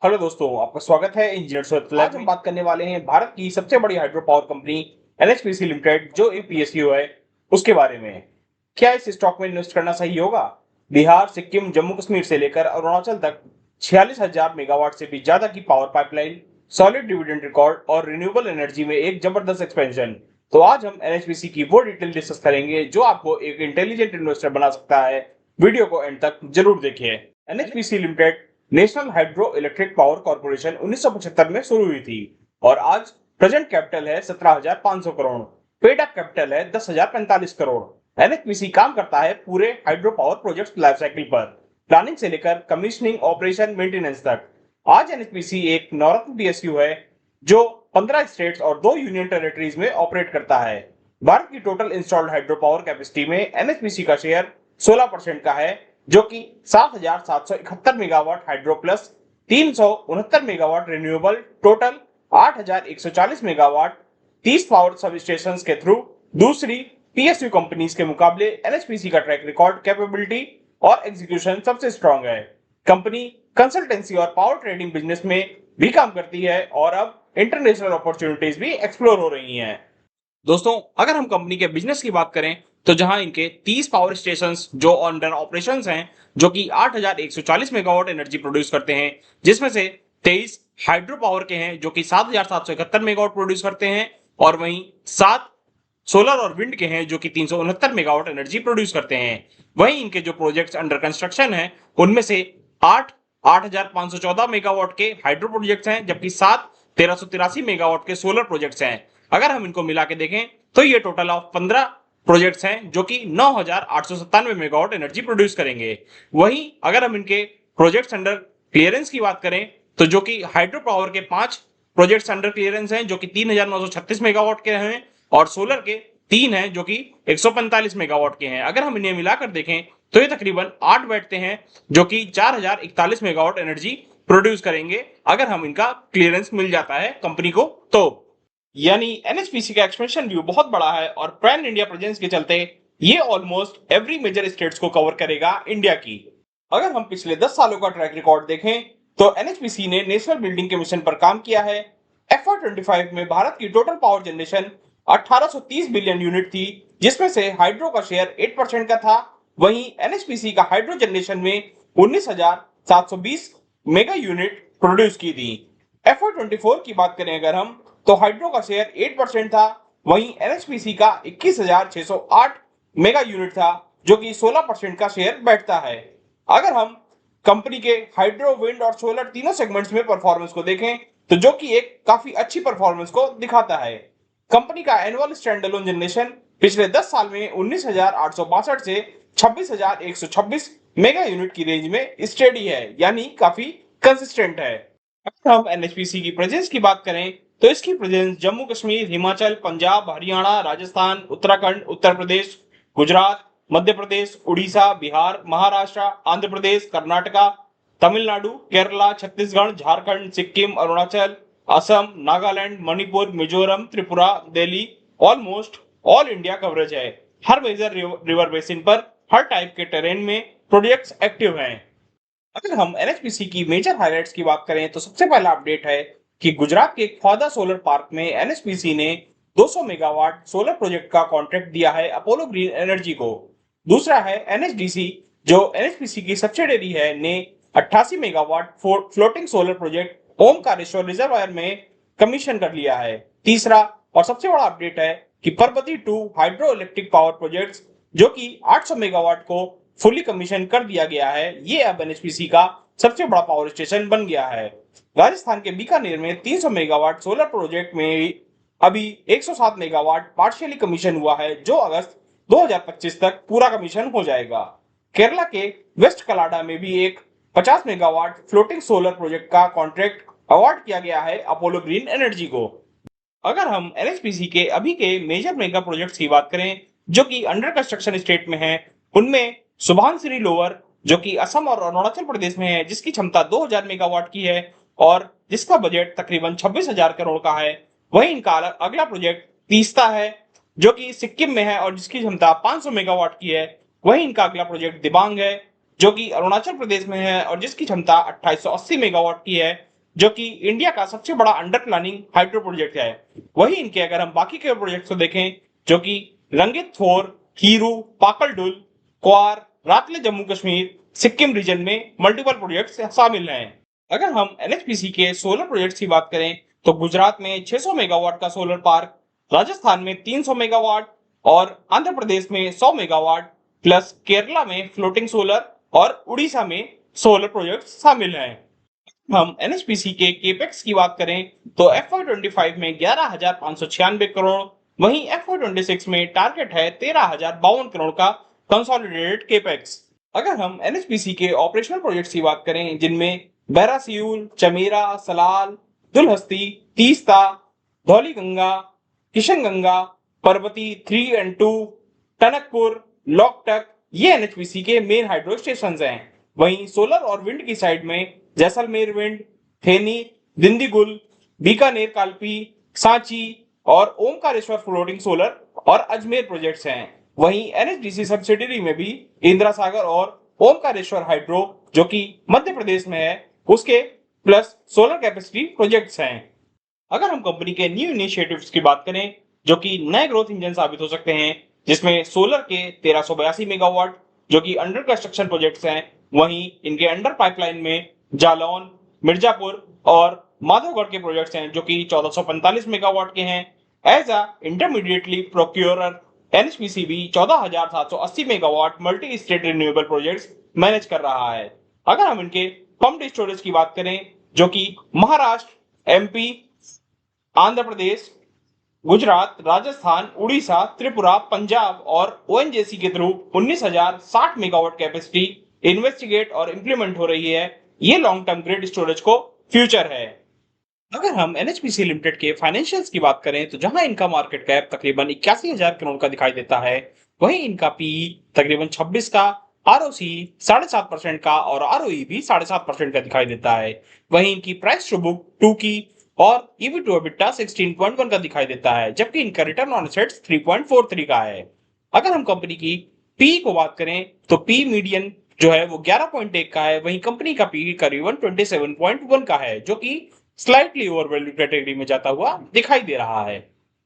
Hello दोस्तों, आपका स्वागत है इंजीनियर सोच लैब। आज हम बात करने वाले हैं भारत की सबसे बड़ी hydro power company NHPC limited जो पीएसयू है उसके बारे में। क्या इस स्टॉक में इन्वेस्ट करना सही होगा? बिहार, सिक्किम, जम्मू कश्मीर से लेकर अरुणाचल तक 46,000 मेगावाट से भी ज्यादा की power pipeline, solid dividend record और रिन्यूएबल एनर्जी में एक जबरदस्त एक्सपेंशन। तो आज हम एनएचपीसी की वो डिटेल डिस्कस करेंगे जो आपको एक इंटेलिजेंट इन्वेस्टर बना सकता है। वीडियो को एंड तक जरूर देखिए। NHPC limited national hydro electric power corporation 1975 में शुरू हुई थी और आज प्रेजेंट कैपिटल है 17,500 करोड़। पेड अप कैपिटल है 10,045 करोड़। एनएचपीसी काम करता है पूरे hydro power project life cycle पर, प्लानिंग से लेकर कमीशनिंग, ऑपरेशन, मेंटेनेंस तक। आज एनएचपीसी एक नवरत्न पीएसयू है जो 15 स्टेट्स और 2 यूनियन टेरिटरीज में ऑपरेट करता है। भारत की total installed hydro power capacity में एनएचपीसी का शेयर 16% का है, जो कि 7,771 megawatt hydro plus 369 megawatt renewable, total 8,140 megawatt 30 power sub station के थ्रू दूसरी पीएसयू कंपनीज के मुकाबले एनएचपीसी का ट्रैक रिकॉर्ड, कैपेबिलिटी और एग्जीक्यूशन सबसे स्ट्रांग है। कंपनी कंसल्टेंसी और पावर ट्रेडिंग बिजनेस में भी काम करती है और अब इंटरनेशनल अपॉर्चुनिटीज भी एक्सप्लोर हो रही हैं। दोस्तों, अगर हम कंपनी के बिजनेस की बात करें तो जहां इनके 30 पावर स्टेशंस जो अंडर ऑपरेशंस हैं, जो कि 8,140 मेगावाट एनर्जी प्रोड्यूस करते हैं, जिसमें से 23 हाइड्रो पावर के हैं जो कि 7,771 मेगावाट प्रोड्यूस करते हैं, और वहीं 7 सोलर और विंड के हैं जो कि 369 मेगावाट एनर्जी प्रोड्यूस करते हैं। वहीं इनके जो प्रोजेक्ट्स अंडर कंस्ट्रक्शन हैं उनमें से 8,514 मेगावाट के हाइड्रो प्रोजेक्ट्स हैं, जबकि 7 1,383 मेगावाट के सोलर प्रोजेक्ट्स हैं। अगर हम इनको मिला के देखें तो ये टोटल ऑफ 15 प्रोजेक्ट्स हैं जो कि 9,897 मेगावाट एनर्जी प्रोड्यूस करेंगे। वहीं अगर हम इनके प्रोजेक्ट्स अंडर क्लियरेंस की बात करें तो जो कि हाइड्रो पावर के 5 प्रोजेक्ट्स अंडर क्लियरेंस हैं जो कि 3,936 मेगावाट के हैं, और सोलर के 3 हैं जो कि 145 मेगावाट के हैं। अगर हम इन्हें मिलाकर देखें तो ये तकरीबन 8 बैठते हैं जो कि 4,041 मेगावाट एनर्जी प्रोड्यूस करेंगे अगर हम इनका क्लियरेंस मिल जाता है कंपनी को। तो यानी एनएचपीसी का एक्सपेंशन व्यू बहुत बड़ा है और पैन इंडिया प्रेजेंस के चलते ये ऑलमोस्ट एवरी मेजर स्टेट्स को कवर करेगा इंडिया की। अगर हम पिछले 10 सालों का ट्रैक रिकॉर्ड देखें तो एनएचपीसी ने नेशनल बिल्डिंग के मिशन पर काम किया है। FY25 में भारत की total power generation 1830 billion unit थी, जिसमें से हाइड्रो का शेयर 8% का था। वहीं एनएचपीसी का हाइड्रो जनरेशन में 19,720 मेगा यूनिट प्रोड्यूस की थी। FY24 की बात करें अगर हम तो हाइड्रो का शेयर 8% था, वहीं एनएचपीसी का 21,608 मेगा यूनिट था जो कि 16% का शेयर बैठता है। अगर हम कंपनी के हाइड्रो, विंड और सोलर तीनों सेगमेंट्स में परफॉर्मेंस को देखें तो जो कि एक काफी अच्छी परफॉर्मेंस को दिखाता है। कंपनी का एनुअल स्टैंडअलोन जनरेशन पिछले 10 साल में 19,862 से 26,126 मेगा यूनिट की रेंज में स्टेडी है, यानी काफी कंसिस्टेंट है। अगर हम एनएचपीसी की प्रेजेंस की बात करें तो इसकी presence Jammu Kashmir, Himachal, Punjab, Haryana, Rajasthan, Uttarakhand, Uttar Pradesh, Gujarat, Madhya Pradesh, Orissa, Bihar, Maharashtra, Andhra Pradesh, Karnataka, Tamil Nadu, Kerala, Chhattisgarh, Jharkhand, Sikkim, Arunachal, Assam, Nagaland, Manipur, Mizoram, Tripura, Delhi, almost all India coverage है। हर मेजर रिवर बेसिन पर हर टाइप के टेरेन में प्रोजेक्ट्स एक्टिव हैं। अगर हम एनएचपीसी की मेजर हाइलाइट्स की बात करें तो सबसे पहला अपडेट है कि गुजरात के ख्वादा सोलर पार्क में एनएचपीसी ने 200 मेगावाट सोलर प्रोजेक्ट का कॉन्ट्रैक्ट दिया है अपोलो ग्रीन एनर्जी को। दूसरा है एनएचडीसी, जो एनएचपीसी की सब्सिडियरी है, ने 88 megawatt floating solar project Omkareshwar reservoir में कमीशन कर लिया है। तीसरा और सबसे बड़ा अपडेट है कि Parbati 2 hydro electric power project जो कि 800 मेगावाट को फुली कमीशन कर दिया गया है, ये अब एनएचपीसी का सबसे बड़ा पावर स्टेशन बन गया है। राजस्थान के बीकानेर में 300 मेगावाट सोलर प्रोजेक्ट में अभी 107 मेगावाट पार्शियली कमीशन हुआ है, जो अगस्त 2025 तक पूरा कमीशन हो जाएगा। केरला के वेस्ट कलाडा में भी एक 50 मेगावाट फ्लोटिंग सोलर प्रोजेक्ट का कॉन्ट्रैक्ट अवार्ड किया गया है अपोलो ग्रीन एनर्जी को। अगर हम एनएचपीसी के अभी के मेजर मेगा प्रोजेक्ट्स की बात करें जो कि अंडर कंस्ट्रक्शन स्टेट में हैं, उनमें सुभानसिरी लोअर जो कि असम और अरुणाचल प्रदेश में है, जिसकी क्षमता 2,000 मेगावाट की है और जिसका बजट तकरीबन 26,000 करोड़ का है। वहीं इनका अगला प्रोजेक्ट तीस्ता है जो कि सिक्किम में है और जिसकी क्षमता 500 मेगावाट की है। वहीं इनका अगला प्रोजेक्ट दिबांग है जो कि अरुणाचल प्रदेश में है और जिसकी क्षमता 2880 मेगावाट की है। जो कि इंडिया का सबसे बड़ा अंडर प्लानिंग हाइड्रो प्रोजेक्ट है। वही इनके अगर हम बाकी के प्रोजेक्ट को देखें, जो कि रंगित फोर, हीरू, पाकलडुल, क्वार, रातले जम्मू कश्मीर, सिक्किम रीजन में मल्टीपल प्रोजेक्ट्स शामिल हैं। अगर हम एनएचपीसी के सोलर प्रोजेक्ट्स की बात करें तो गुजरात में 600 मेगावाट का सोलर पार्क, राजस्थान में 300 मेगावाट और आंध्र प्रदेश में 100 मेगावाट प्लस केरला में फ्लोटिंग सोलर और उड़ीसा में सोलर प्रोजेक्ट शामिल हैं। हम एनएचपीसी के केपेक्स की बात करें तो FY25 में 11,596 करोड़, वहीं FY26 में टारगेट है 13,052 करोड़ का कंसोलिडेटेड केपेक्स। अगर हम एनएचपीसी के ऑपरेशनल प्रोजेक्ट्स की बात करें जिनमें बैरासियूल, चमेरा, सलाल, दुलहस्ती, तीस्ता, धौलीगंगा, किशनगंगा, पर्वती 3 एंड 2, टनकपुर, लोकटक, ये एनएचपीसी के मेन हाइड्रो स्टेशन हैं। वहीं सोलर और विंड की साइड में जैसलमेर विंड, थेनी, दिंदीगुल, बीकानेर कालपी, सांची और ओमकारेश्वर फ्लोटिंग सोलर और अजमेर प्रोजेक्ट्स हैं। वहीं एनएचडीसी सब्सिडरी में भी इंदिरा सागर और ओमकारेश्वर हाइड्रो, जो कि मध्य प्रदेश में है, उसके प्लस सोलर कैपेसिटी प्रोजेक्ट्स हैं। अगर हम कंपनी के न्यू इनिशिएटिव्स की बात करें जो कि नए ग्रोथ इंजन साबित हो सकते हैं, जिसमें सोलर के 1382 मेगावाट जो कि अंडर कंस्ट्रक्शन प्रोजेक्ट्स हैं, वहीं इनके अंडर पाइपलाइन में जालौन, मिर्जापुर और माधवगढ़ के प्रोजेक्ट्स हैं जो कि 1445 मेगावाट के हैं। एज अ इंटरमीडिएटली प्रोक्योरर एनएचपीसी भी 14,780 megawatt multi state renewable projects manage कर रहा है। अगर हम इनके पम्प्ड स्टोरेज की बात करें जो कि महाराष्ट्र, एमपी, आंध्र प्रदेश, गुजरात, राजस्थान, उड़ीसा, त्रिपुरा, पंजाब और ओएनजीसी के थ्रू 19,060 मेगावाट कैपेसिटी इन्वेस्टिगेट और इंप्लीमेंट हो रही है। ये लॉन्ग टर्म ग्रिड स्टोरेज को फ्यूचर है। अगर हम एनएचपीसी लिमिटेड के फाइनेंशियल्स की बात करें तो जहां इनका मार्केट कैप तकरीबन 81,000 करोड़ का दिखाई देता है, वहीं इनका पीई तकरीबन 26 का, आरओसी 7.5% का और आरओई भी 7.5% का दिखाई देता है। वहीं इनकी प्राइस टू बुक 2 की और ईबी टू एबिटा 16.1 का दिखाई देता है, जबकि इनका रिटर्न ऑन एसेट्स 3.43 का है। अगर हम कंपनी की पी को बात करें तो पी मीडियन जो है वो 11.1 का है, वहीं कंपनी का पी करीबन 27.1 का है, जो कि स्लाइटली ओवर वैल्यू कैटेगरी में जाता हुआ दिखाई दे रहा है।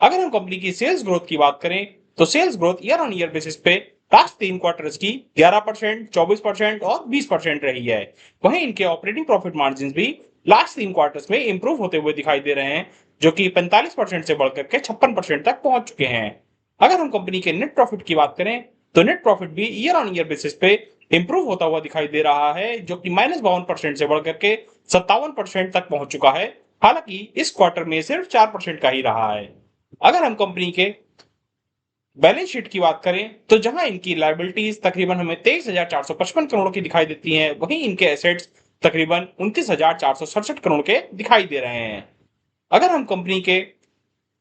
अगर हम कंपनी की सेल्स ग्रोथ की बात करें तो sales growth year on year basis पे लास्ट 3 क्वार्टर्स की 11%, 24% और 20% रही है। वहीं इनके ऑपरेटिंग प्रॉफिट मार्जिन भी लास्ट 3 क्वार्टर्स में इंप्रूव होते हुए दिखाई दे रहे हैं, जो कि 45% से बढ़कर के 56% तक पहुंच चुके हैं। अगर हम कंपनी के नेट प्रॉफिट की बात करें तो नेट प्रॉफिट भी ईयर ऑन ईयर बेसिस पे इंप्रूव होता हुआ दिखाई दे रहा है, जो कि -52% से बढ़कर के 57% तक पहुंच चुका है। हालांकि इस क्वार्टर में सिर्फ 4% का ही रहा है। अगर हम कंपनी के बैलेंस शीट की बात करें तो जहां इनकी लायबिलिटीज तकरीबन हमें 23,455 करोड़ की दिखाई देती हैं, वहीं इनके एसेट्स तकरीबन 29,467 करोड़ के दिखाई दे रहे हैं। अगर हम कंपनी के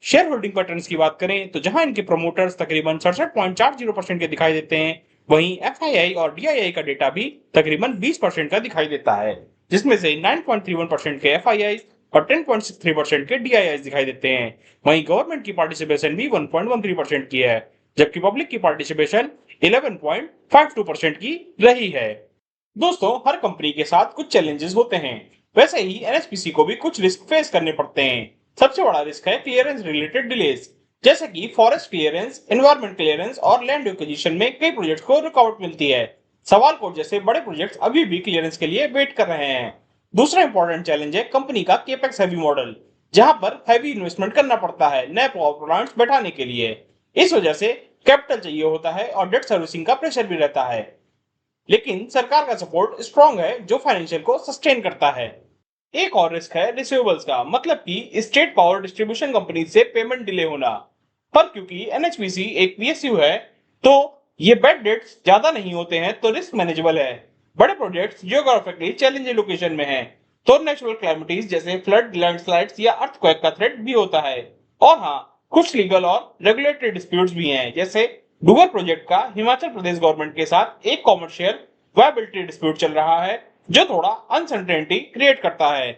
शेयर होल्डिंग पैटर्न्स की बात करें तो जहां इनके प्रमोटर्स तकरीबन 67.40% के दिखाई देते हैं, वहीं एफआईआई और डीआईआई का डेटा भी तकरीबन 20% का दिखाई देता है, जिसमें से 9.31% के एफआईआई और 10.63% के डीआईआई दिखाई देते हैं। वहीं गवर्नमेंट की पार्टिसिपेशन भी 1.13% की है, जबकि पब्लिक की पार्टिसिपेशन 11.52% की रही है। दोस्तों, हर कंपनी के साथ कुछ चैलेंजेस होते हैं, वैसे ही एनएचपीसी को भी कुछ रिस्क फेस करने पड़ते हैं। सबसे बड़ा रिस्क है क्लियरेंस रिलेटेड डिलेस, जैसे कि फॉरेस्ट क्लियरेंस, एनवायरमेंट क्लियरेंस और लैंड एक्विजिशन में कई प्रोजेक्ट्स को रुकावट मिलती है। सवाल कोट जैसे बड़े प्रोजेक्ट्स अभी भी क्लियरेंस के लिए वेट कर रहे हैं। दूसरा इंपॉर्टेंट चैलेंज है कंपनी का केपेक्स हैवी मॉडल, जहां पर हैवी इन्वेस्टमेंट करना पड़ता है नए पावर प्लांट्स बैठाने के लिए। इस वजह से कैपिटल चाहिए होता है और डेट सर्विसिंग का प्रेशर भी रहता है, लेकिन सरकार का सपोर्ट स्ट्रांग है जो फाइनेंशियल को सस्टेन करता है। एक और रिस्क है रिसीवेबल्स का, मतलब कि स्टेट पावर डिस्ट्रीब्यूशन कंपनी से पेमेंट डिले होना। पर क्योंकि एनएचपीसी एक पीएसयू है तो ये बैड डेट्स ज्यादा नहीं होते हैं, तो रिस्क मैनेजेबल है। बड़े प्रोजेक्ट्स जियोग्राफिकली चैलेंजिंग लोकेशन में हैं, तो नेचुरल क्लैमिटीज जैसे फ्लड, लैंडस्लाइड्स या अर्थक्वेक का थ्रेट भी होता है। और हाँ, कुछ लीगल और रेगुलेटरी डिस्प्यूट्स भी हैं, जैसे डुगर प्रोजेक्ट का हिमाचल प्रदेश गवर्नमेंट के साथ एक कॉमर्शियल वायबिलिटी डिस्प्यूट चल रहा है, जो थोड़ा अनसर्टेनिटी क्रिएट करता है।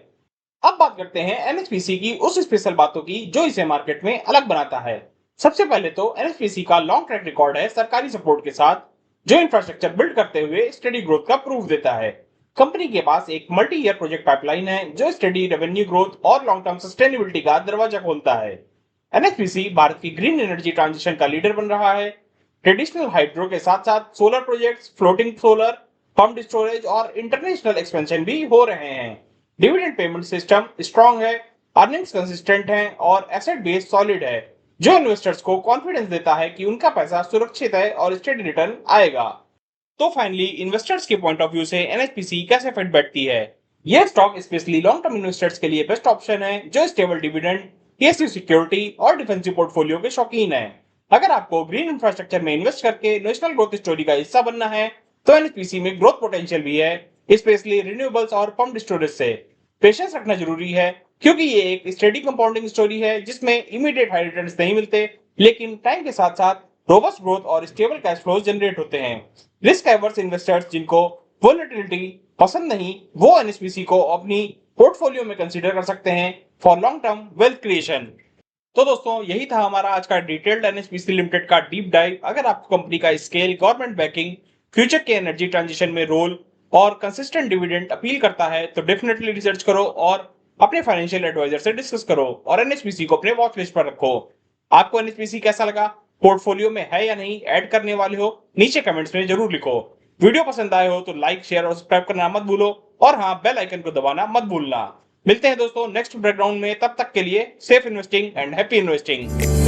अब बात करते हैं एनएचपीसी की उस स्पेशल बातों की जो इसे मार्केट में अलग बनाता है। सबसे पहले तो एनएचपीसी का लॉन्ग ट्रैक रिकॉर्ड है सरकारी सपोर्ट के साथ, जो इंफ्रास्ट्रक्चर बिल्ड करते हुए स्टडी ग्रोथ का प्रूफ देता है। कंपनी के पास एक मल्टी ईयर प्रोजेक्ट पाइपलाइन है जो स्टडी रेवेन्यू ग्रोथ और लॉन्ग टर्म सस्टेनेबिलिटी का दरवाजा खोलता है। एनएचपीसी भारत की ग्रीन एनर्जी ट्रांजिशन का लीडर बन रहा है। ट्रेडिशनल हाइड्रो के साथ साथ solar projects, floating solar, pumped storage और इंटरनेशनल एक्सपेंशन भी हो रहे हैं। डिविडेंड पेमेंट सिस्टम स्ट्रांग है, अर्निंग्स कंसिस्टेंट हैं और एसेट बेस सॉलिड है, जो इन्वेस्टर्स को कॉन्फिडेंस देता है कि उनका पैसा सुरक्षित है और स्टेडी रिटर्न आएगा। तो फाइनली इन्वेस्टर्स के पॉइंट ऑफ व्यू से एनएचपीसी कैसे फिट बैठती है? यह stock specially long term investors के लिए बेस्ट ऑप्शन है जो स्टेबल डिविडेंड, पीएसयू सिक्योरिटी और डिफेंसिव पोर्टफोलियो के शौकीन है। अगर आपको ग्रीन इंफ्रास्ट्रक्चर में इन्वेस्ट करके नेशनल ग्रोथ स्टोरी का हिस्सा बनना है तो एनएचपीसी में ग्रोथ पोटेंशियल भी है, स्पेशली रिन्यूएबल्स और पम्प्ड स्टोरेज से। पेशेंस रखना जरूरी है क्योंकि ये एक स्टेडी कंपाउंडिंग स्टोरी है जिसमें इमीडिएट हाई रिटर्न्स नहीं मिलते, लेकिन टाइम के साथ साथ रोबस्ट ग्रोथ और स्टेबल कैश फ्लोज जनरेट होते हैं। रिस्क एवर्स इन्वेस्टर्स जिनको वोलेटिलिटी पसंद नहीं, वो एनएचपीसी को अपनी पोर्टफोलियो में कंसीडर कर सकते हैं for long term wealth creation. तो दोस्तों यही था हमारा आज का डिटेल्ड एनएचपीसी लिमिटेड का डीप डाइव। अगर आपको कंपनी का स्केल, गवर्नमेंट बैकिंग, फ्यूचर के एनर्जी ट्रांजिशन में रोल और कंसिस्टेंट डिविडेंड अपील करता है तो डेफिनेटली रिसर्च करो और अपने फाइनेंशियल एडवाइजर से डिस्कस करो और एनएचपीसी को अपने वॉच लिस्ट पर रखो। आपको एनएचपीसी कैसा लगा, पोर्टफोलियो में है या नहीं, ऐड करने वाले हो, नीचे कमेंट्स में जरूर लिखो। वीडियो पसंद आए हो तो लाइक, शेयर और सब्सक्राइब करना मत भूलो और हाँ, बेल आइकन को दबाना मत भूलना। मिलते हैं दोस्तों नेक्स्ट ब्रेकग्राउंड में, तब तक के लिए safe investing and happy investing.